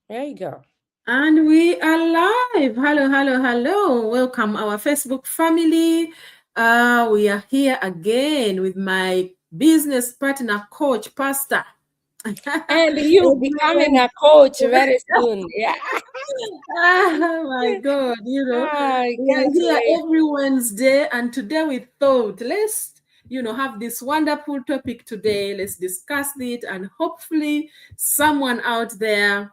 There you go. And we are live. Hello, hello, hello. Welcome, our Facebook family. We are here again with my business partner, coach, pastor. And you becoming Everyone. a coach very soon. Yeah. Oh my God, I we are can't here wait. every Wednesday, and today we thought let's, have this wonderful topic today. Let's discuss it, and hopefully, someone out there,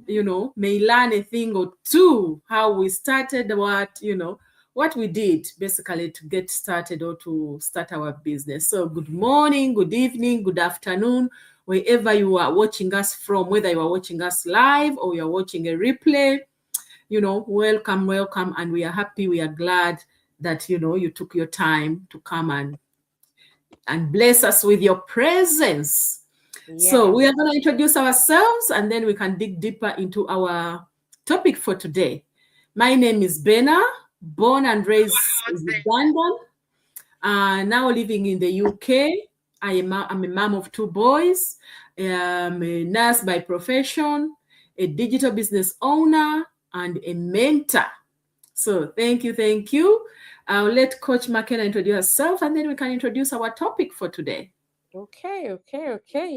may learn a thing or two, how we started, what we did basically to get started or to start our business. So, good morning, good evening, good afternoon, wherever you are watching us from, whether you are watching us live or you're watching a replay, welcome, welcome. And we are happy, we are glad that, you took your time to come and bless us with your presence. So Yeah. we are going to introduce ourselves and then we can dig deeper into our topic for today. My name is Bena, born and raised in Ugandan, now living in the UK. I'm a mom of two boys. I'm a nurse by profession, a digital business owner, and a mentor. So thank you, thank you. I'll let Coach McKenna introduce herself and then we can introduce our topic for today. Okay.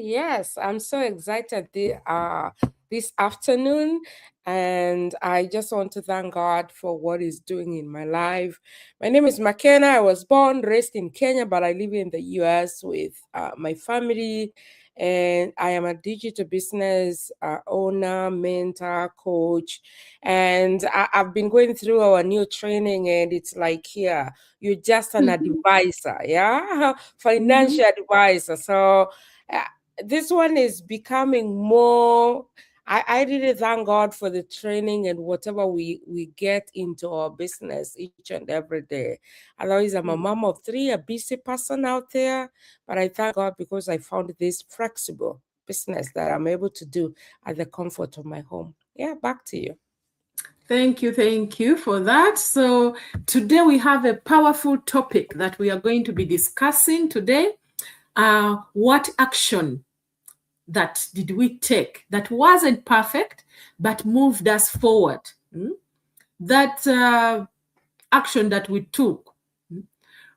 Yes, I'm so excited this afternoon, and I just want to thank God for what He's doing in my life. My name is McKenna. I was born, raised in Kenya, but I live in the US with my family, and I am a digital business owner, mentor, coach, and I've been going through our new training, and it's like here you're just an advisor, yeah, Mhm. financial advisor. So uh, this one is becoming more. I really thank God for the training and whatever we get into our business each and every day. Otherwise, I'm a mom of three, a busy person out there, but I thank God because I found this flexible business that I'm able to do at the comfort of my home. Yeah, back to you. Thank you for that. So today we have a powerful topic that we are going to be discussing today. What action that did we take that wasn't perfect but moved us forward? That action that we took,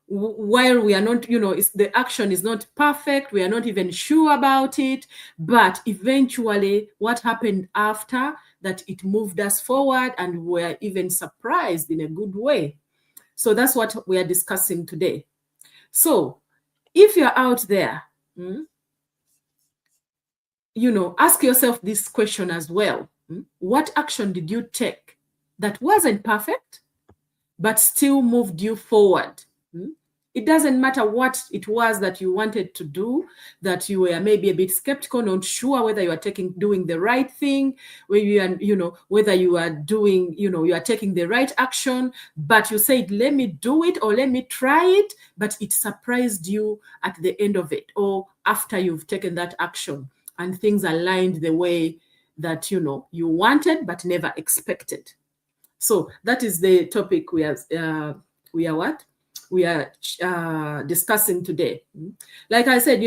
while we are not, the action is not perfect, we are not even sure about it, but eventually what happened after that, it moved us forward and we are even surprised in a good way. So that's what we are discussing today. So if you're out there, ask yourself this question as well. What action did you take that wasn't perfect but still moved you forward? It doesn't matter what it was that you wanted to do, that you were maybe a bit skeptical, not sure whether you are doing the right thing, whether you are doing, you are taking the right action, but you said, let me do it or let me try it, but it surprised you at the end of it or after you've taken that action and things aligned the way that, you wanted but never expected. So that is the topic we are what we are discussing today. Like I said,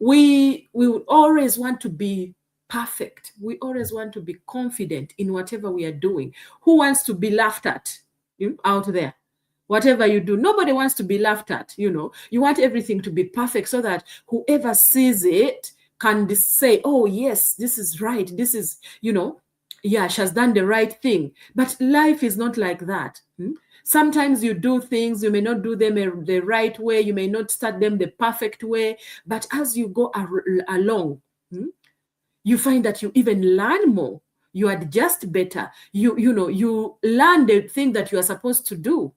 we would always want to be perfect. We always want to be confident in whatever we are doing. Who wants to be laughed at, out there? Whatever you do, nobody wants to be laughed at. You want everything to be perfect so that whoever sees it can say, oh yes, this is right, this is, yeah, she has done the right thing. But life is not like that. Sometimes you do things, you may not do them the right way, you may not start them the perfect way, but as you go along, you find that you even learn more, you adjust better, you learn the thing that you are supposed to do.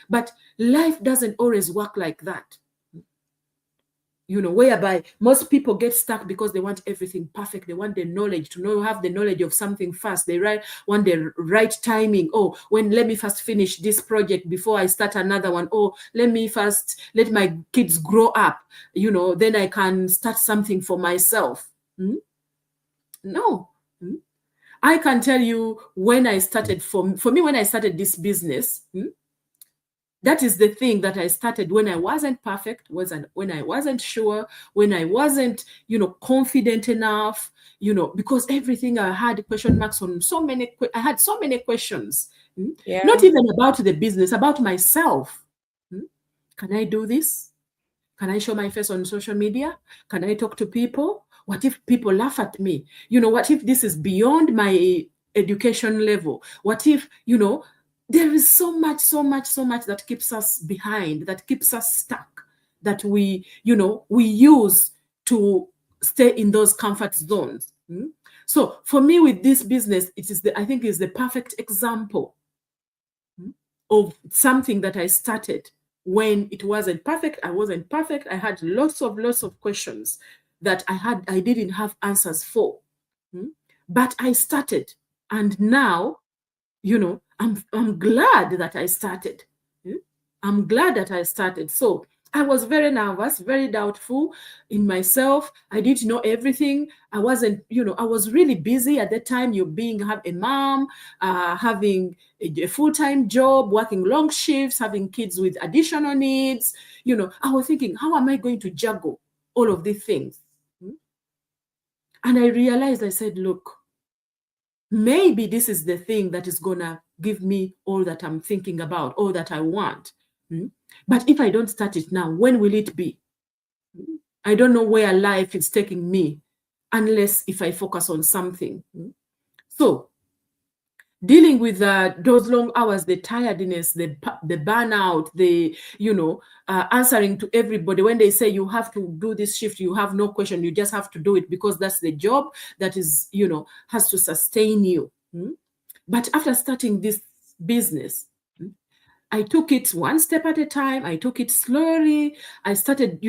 But life doesn't always work like that, whereby most people get stuck because they want everything perfect. They want the knowledge to have the knowledge of something fast. They want the right timing. Oh, let me first finish this project before I start another one. Oh, let me first let my kids grow up, then I can start something for myself. No. I can tell you when I started, for me, when I started this business, That is the thing that I started when I wasn't perfect, when I wasn't sure, when I wasn't, confident enough, because everything I had question marks on I had so many questions. Not Yeah. even about the business, about myself. Can I do this? Can I show my face on social media? Can I talk to people? What if people laugh at me? What if this is beyond my education level? What if, there is so much, so much, so much that keeps us behind, that keeps us stuck, that we use to stay in those comfort zones. So for me with this business, I think is the perfect example of something that I started when it wasn't perfect. I wasn't perfect. I had lots of questions that I didn't have answers for. But I started. And now, I'm glad that I started. I'm glad that I started. So I was very nervous, very doubtful in myself. I didn't know everything. I wasn't, I was really busy at that time. Have a mom, having a full-time job, working long shifts, having kids with additional needs. I was thinking, how am I going to juggle all of these things? And I realized, I said, look, maybe this is the thing that is gonna give me all that I'm thinking about, all that I want. But if I don't start it now, when will it be? I don't know where life is taking me unless if I focus on something. So dealing with those long hours, the tiredness, the burnout, the answering to everybody when they say you have to do this shift, you have no question, you just have to do it because that's the job that is has to sustain you. But after starting this business, I took it one step at a time. I took it slowly. I started,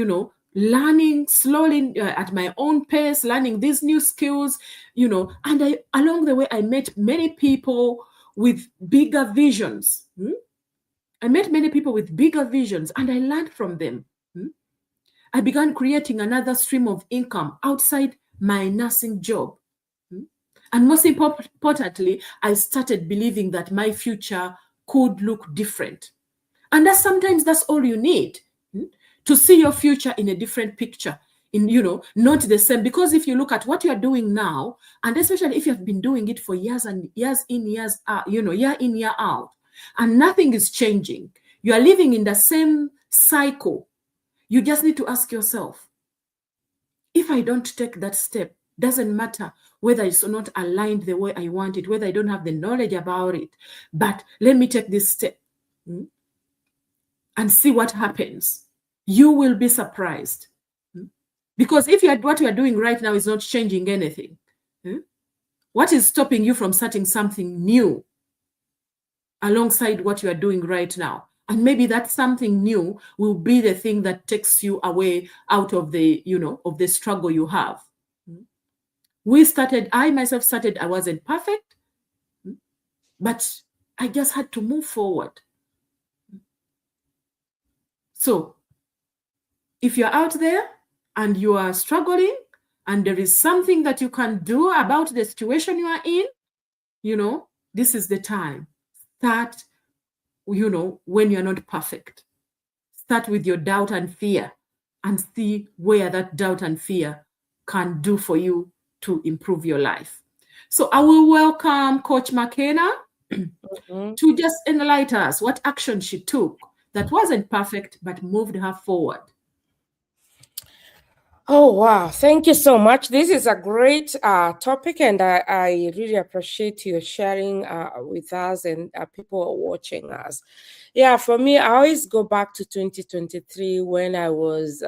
learning slowly at my own pace, learning these new skills, and along the way, I met many people with bigger visions. I met many people with bigger visions and I learned from them. I began creating another stream of income outside my nursing job. And most importantly, I started believing that my future could look different. And that's all you need, to see your future in a different picture, not the same. Because if you look at what you're doing now, and especially if you've been doing it for years and years in, years out, year in, year out, and nothing is changing, you are living in the same cycle. You just need to ask yourself, if I don't take that step, doesn't matter whether it's not aligned the way I want it, whether I don't have the knowledge about it, but let me take this step and see what happens. You will be surprised. Because if what you are doing right now is not changing anything, what is stopping you from starting something new alongside what you are doing right now? And maybe that something new will be the thing that takes you away out of the, of the struggle you have. I myself started, I wasn't perfect, but I just had to move forward. So if you're out there and you are struggling and there is something that you can do about the situation you are in, this is the time. Start, when you're not perfect. Start with your doubt and fear and see where that doubt and fear can do for you to improve your life. So I will welcome Coach McKenna to just enlighten us what action she took that wasn't perfect but moved her forward. Oh, wow. Thank you so much. This is a great topic, and I really appreciate you sharing with us and people watching us. Yeah, for me, I always go back to 2023 when I was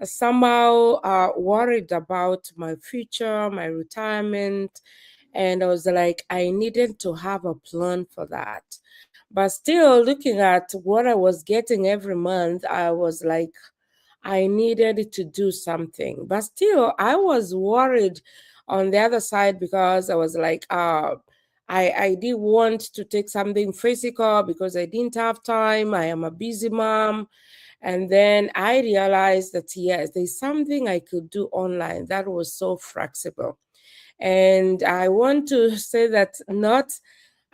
somehow worried about my future, my retirement, and I was like, I needed to have a plan for that. But still, looking at what I was getting every month, I was like, I needed to do something. But still, I was worried on the other side because I was like, I did want to take something physical because I didn't have time. I am a busy mom. And then I realized that, yes, there's something I could do online that was so flexible. And I want to say that not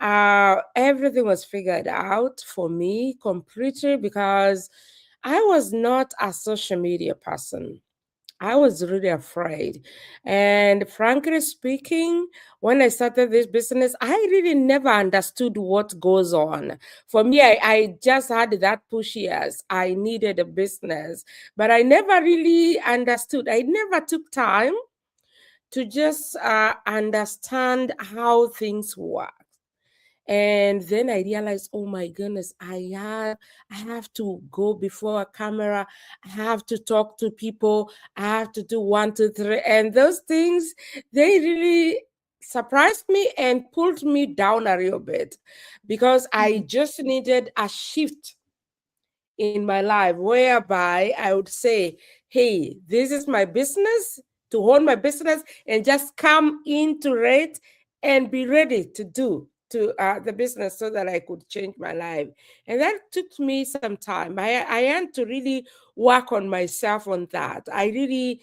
everything was figured out for me completely because I was not a social media person. I was really afraid. And frankly speaking, when I started this business, I really never understood what goes on. For me, I just had that push, yes, I needed a business, but I never really understood. I never took time to just understand how things work. And then I realized, oh my goodness, I have to go before a camera. I have to talk to people. I have to do one, two, three. And those things, they really surprised me and pulled me down a little bit because I Mm. just needed a shift in my life whereby I would say, hey, this is my business, to hold my business and just come into it and be ready to do to the business so that I could change my life. And that took me some time. I had to really work on myself on that. I really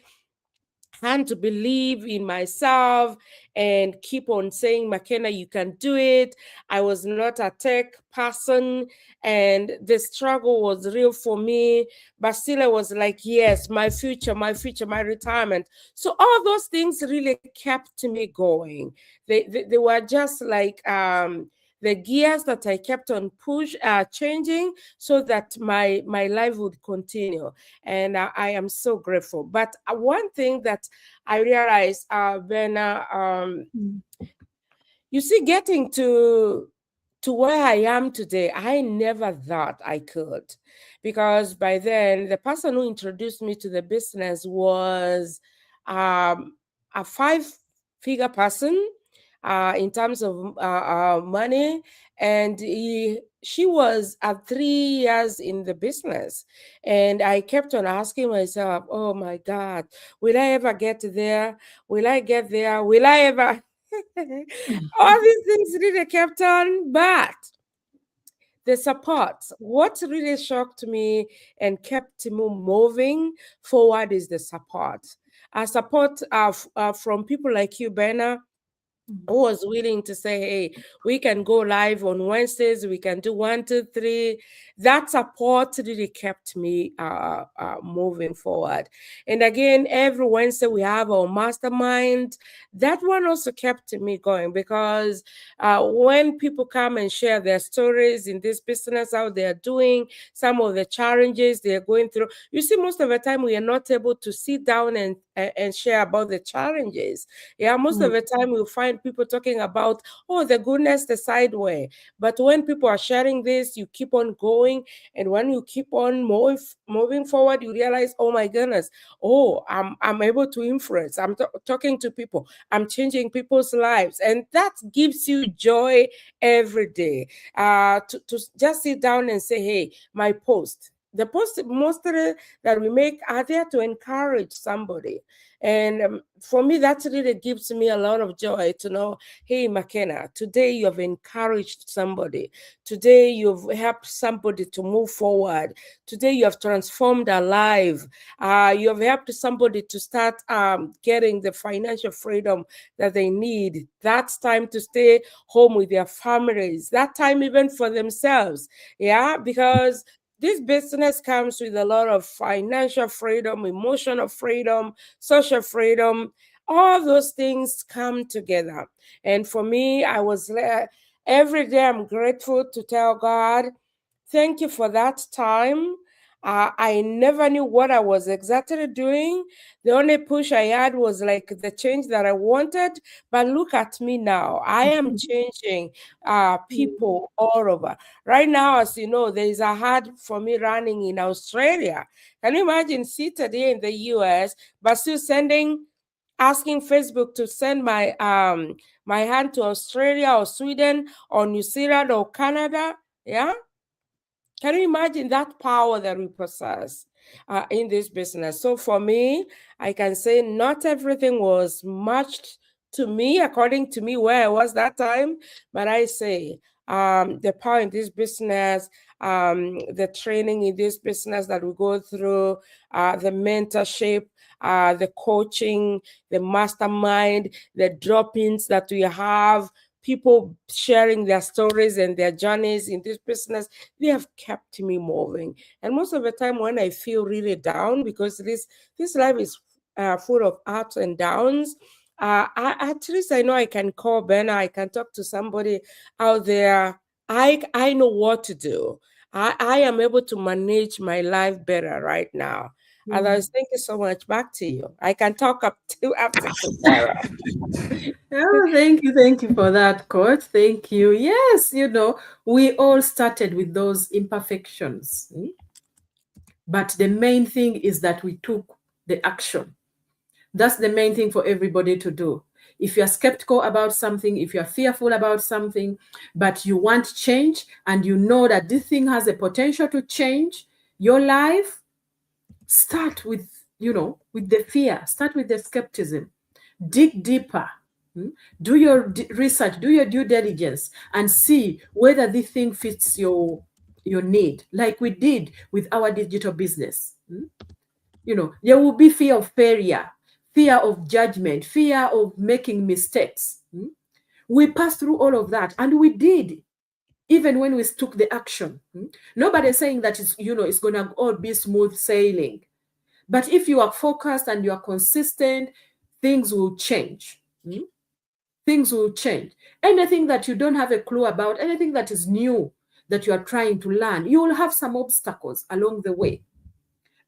and to believe in myself and keep on saying, McKenna, you can do it. I was not a tech person and the struggle was real for me, but still I was like, yes, my future, my retirement. So all those things really kept me going. They were just like the gears that I kept on changing so that my life would continue. And I am so grateful. But one thing that I realized, when Mm. you see, getting to where I am today, I never thought I could, because by then the person who introduced me to the business was um, a five-figure person in terms of money, and she was at 3 years in the business, and I kept on asking myself, "Oh my God, will I ever get there? Will I get there? Will I ever?" All these things really kept on, but the support, what really shocked me and kept me moving forward is the support. Support from people like you, Benna, Mm. who was willing to say, hey, we can go live on Wednesdays, we can do one, two, three. That support really kept me moving forward. And again, every Wednesday we have our mastermind. That one also kept me going because when people come and share their stories in this business, how they are doing, some of the challenges they are going through, you see, most of the time we are not able to sit down and share about the challenges. Yeah, most of Mm. the time you'll find people talking about, oh, the goodness, the side way. But when people are sharing this, you keep on going. And when you keep on moving forward, you realize, oh my goodness, oh, I'm able to influence. I'm talking to people. I'm changing people's lives. And that gives you joy every day. To just sit down and say, hey, my post. The post mostly that we make are there to encourage somebody. And for me, that really gives me a lot of joy to know, hey, McKenna, today you have encouraged somebody. Today you've helped somebody to move forward. Today you have transformed a life. You have helped somebody to start getting the financial freedom that they need. That's time to stay home with their families. That time even for themselves. Yeah, because this business comes with a lot of financial freedom, emotional freedom, social freedom. All those things come together. And for me, I was every day I'm grateful to tell God, thank you for that time. I never knew what I was exactly doing. The only push I had was like the change that I wanted. But look at me now. I am changing people all over. Right now, as you know, there is a ad for me running in Australia. Can you imagine seated here in the US, but still asking Facebook to send my hand to Australia or Sweden or New Zealand or Canada? Yeah. Can you imagine that power that we possess in this business? So for me, I can say not everything was matched to me, according to me, where I was that time. But I say the power in this business, the training in this business that we go through, the mentorship, the coaching, the mastermind, the drop-ins that we have, people sharing their stories and their journeys in this business, they have kept me moving. And most of the time when I feel really down, because this life is full of ups and downs, at least I know I can call Ben, I can talk to somebody out there. I know what to do. I am able to manage my life better right now. Mm. Otherwise, thank you so much. Back to you. I can talk up to after tomorrow. Oh, thank you for that, Coach. Thank you. Yes, we all started with those imperfections. But the main thing is that we took the action. That's the main thing for everybody to do. If you're skeptical about something, if you're fearful about something, but you want change and you know that this thing has a potential to change your life, start with the fear, start with the skepticism, dig deeper. Do your research, do your due diligence, and see whether this thing fits your need, like we did with our digital business. There will be fear of failure, fear of judgment, fear of making mistakes. We passed through all of that, and we did, even when we took the action. Nobody's saying that it's going to all be smooth sailing. But if you are focused and you are consistent, things will change. Things will change. Anything that you don't have a clue about, anything that is new that you are trying to learn, you will have some obstacles along the way.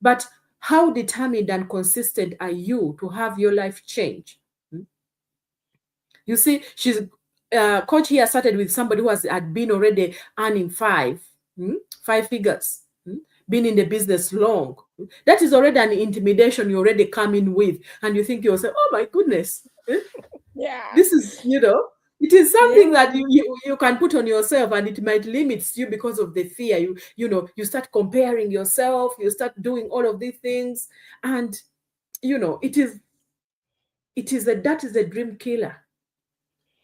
But how determined and consistent are you to have your life change? You see, Coach here started with somebody who had been already earning five figures, been in the business long. That is already an intimidation you already come in with, and you think yourself, oh my goodness, Yeah. this is, it is something Yeah. that you can put on yourself, and it might limit you because of the fear. You start comparing yourself, you start doing all of these things, and that is a dream killer.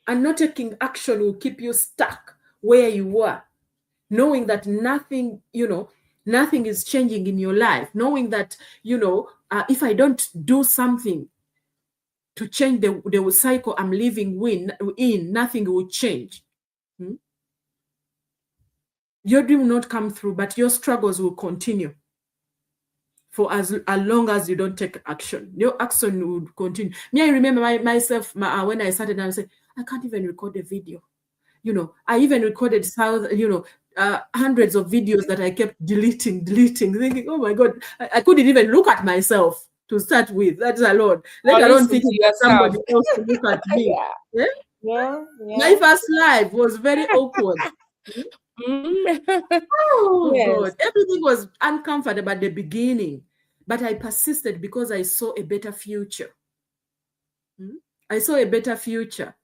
And not taking action will keep you stuck where you were, knowing that nothing is changing in your life, knowing that if I don't do something to change the cycle I'm living in, nothing will change. Your dream will not come through, but your struggles will continue for as long as you don't take action. Your action will continue. Me, I remember myself when I started, I said, I can't even record a video. I even recorded hundreds of videos that I kept deleting, thinking, oh my God, I couldn't even look at myself to start with. That's alone. Let Or alone listen to thinking that yourself. somebody else to look at me. Yeah. Yeah? Yeah. My Yeah. first life was very awkward. Mm. Oh Yes. God, everything was uncomfortable at the beginning, but I persisted because I saw a better future. I saw a better future.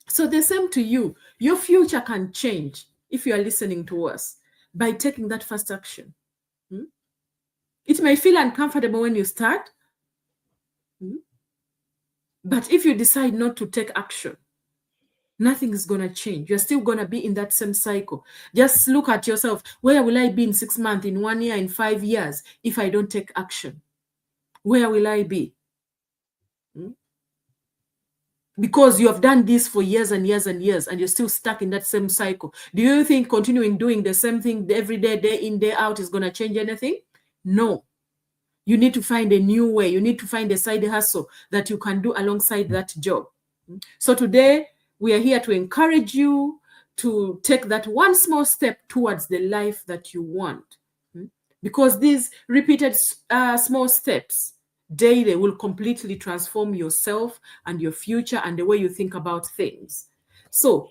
So the same to you. Your future can change if you are listening to us by taking that first action. It may feel uncomfortable when you start, but if you decide not to take action, nothing is going to change. You're still going to be in that same cycle. Just look at yourself. Where will I be in 6 months, in 1 year, in 5 years if I don't take action? Where will I be? Because you have done this for years and years and years, and you're still stuck in that same cycle. Do you think continuing doing the same thing every day, day in, day out, is going to change anything? No. You need to find a new way. You need to find a side hustle that you can do alongside that job. So today, we are here to encourage you to take that one small step towards the life that you want. Because these repeated small steps daily will completely transform yourself and your future and the way you think about things. So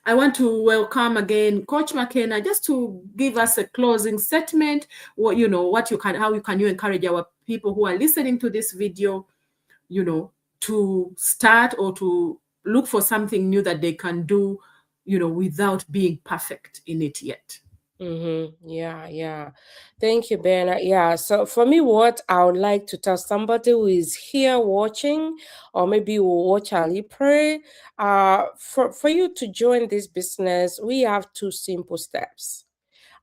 I want to welcome again Coach McKenna just to give us a closing statement. How you encourage our people who are listening to this video, to start or to look for something new that they can do, without being perfect in it yet. Yeah, yeah. Thank you, Ben. Yeah, so for me, what I would like to tell somebody who is here watching, or maybe will watch Ali pray, for you to join this business, we have two simple steps.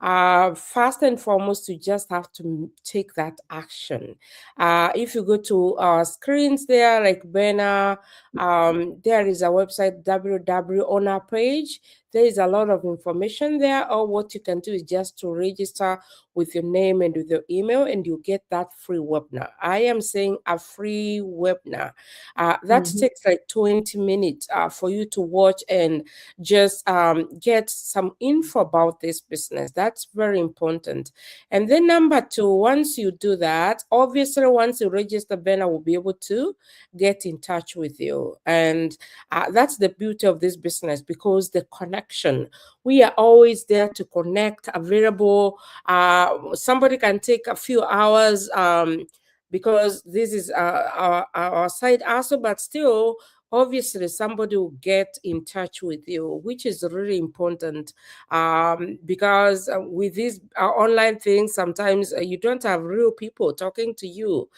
first and foremost, you just have to take that action. If you go to our screens there, like Bena, there is a website, www on our page. There is a lot of information there. Or what you can do is just to register with your name and with your email, and you get that free webinar. I am saying a free webinar. That Mhm. takes like 20 minutes for you to watch and just get some info about this business. That's very important. And then number two, once you do that, obviously once you register, Ben, I will be able to get in touch with you. And that's the beauty of this business, because the connection, we are always there to connect, available. Somebody can take a few hours because this is our side hustle, but still, obviously, somebody will get in touch with you, which is really important, because with these online things, sometimes you don't have real people talking to you.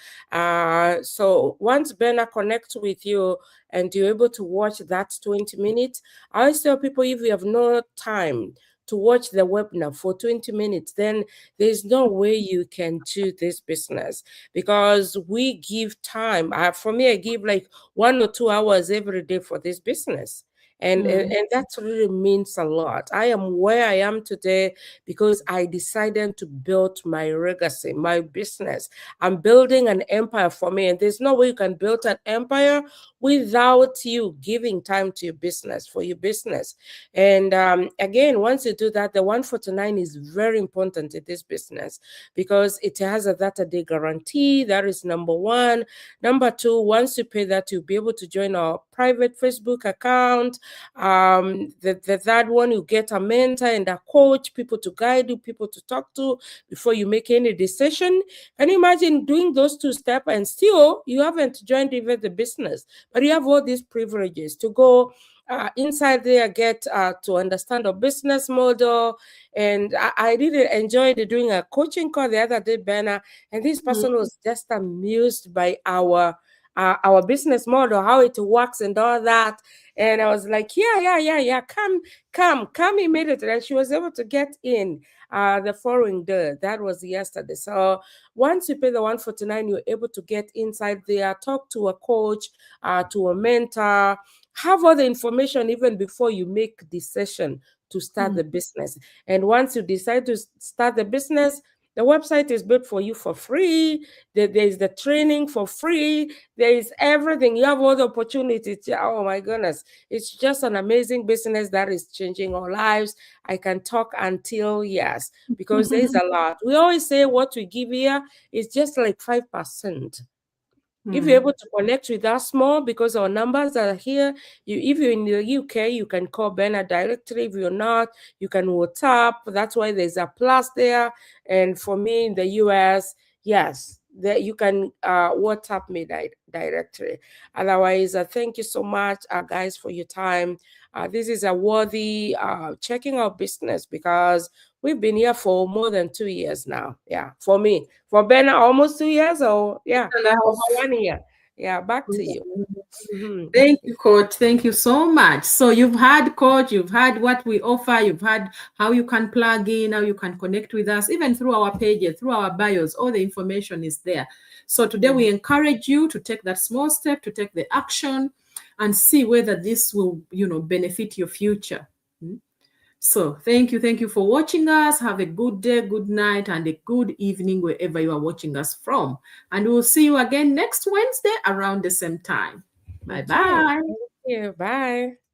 So once Benna connects with you and you're able to watch that 20 minutes, I always tell people, if you have no time to watch the webinar for 20 minutes, then there's no way you can do this business, because we give time. For me, I give like 1 or 2 hours every day for this business. And that really means a lot. I am where I am today because I decided to build my legacy, my business. I'm building an empire for me, and there's no way you can build an empire without you giving time to your business, for your business. And again, once you do that, the 149 is very important in this business, because it has a 30-day guarantee. That is number one. Number two, once you pay that, you'll be able to join our private Facebook account. The third one, you get a mentor and a coach, people to guide you, people to talk to before you make any decision. Can you imagine doing those two steps and still you haven't joined even the business, but you have all these privileges to go inside there, get to understand a business model. And I really enjoyed doing a coaching call the other day, Benna, and this person Mhm. was just amused by our business model, how it works and all that. And I was like, yeah, come immediately. And she was able to get in the following day. That was yesterday. So once you pay the 149, you're able to get inside there, talk to a coach, to a mentor, have all the information even before you make decision to start Mhm. the business. And once you decide to start the business, the website is built for you for free. There is the training for free. There is everything. You have all the opportunities. Oh my goodness. It's just an amazing business that is changing our lives. I can talk until yes, because there's a lot. We always say what we give here is just like 5%. If you're Mhm. able to connect with us more, because our numbers are here. If you're in the UK, you can call Bernard directly. If you're not, you can WhatsApp. That's why there's a plus there. And for me in the US, yes, that you can WhatsApp me directly. Otherwise, thank you so much, guys, for your time. This is a worthy checking out business, because we've been here for more than 2 years now. Yeah, for me. For Ben, almost 2 years, or yeah, And I over have- 1 year. Yeah, back to you. Mhm. Thank you, Coach. Thank you so much. So you've had Coach, you've had what we offer, you've had how you can plug in, how you can connect with us, even through our pages, through our bios, all the information is there. So today we Mhm. encourage you to take that small step, to take the action and see whether this will, benefit your future. Mm. So thank you for watching us. Have a good day, good night, and a good evening wherever you are watching us from. And we'll see you again next Wednesday around the same time. Bye Okay. bye. Thank you. Bye.